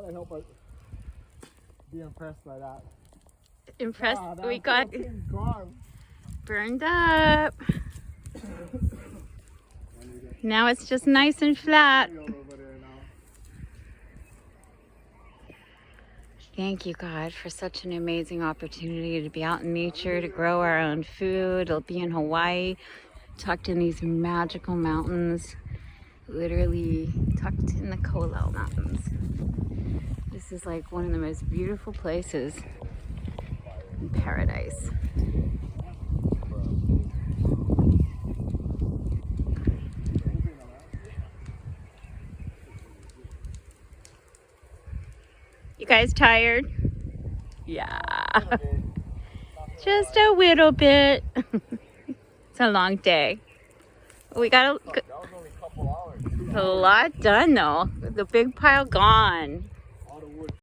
gotta help but be impressed by that. Impressed. Wow, We got gone. burned up. Now it's just nice and flat. Thank you, God, for such an amazing opportunity to be out in nature, to grow our own food, to be in Hawaii, tucked in these magical mountains, literally tucked in the Kolau Mountains. This is like one of the most beautiful places in paradise. You guys tired? Yeah. Just a little bit. It's a long day. We got That was only a couple hours. a lot done though. The big pile gone.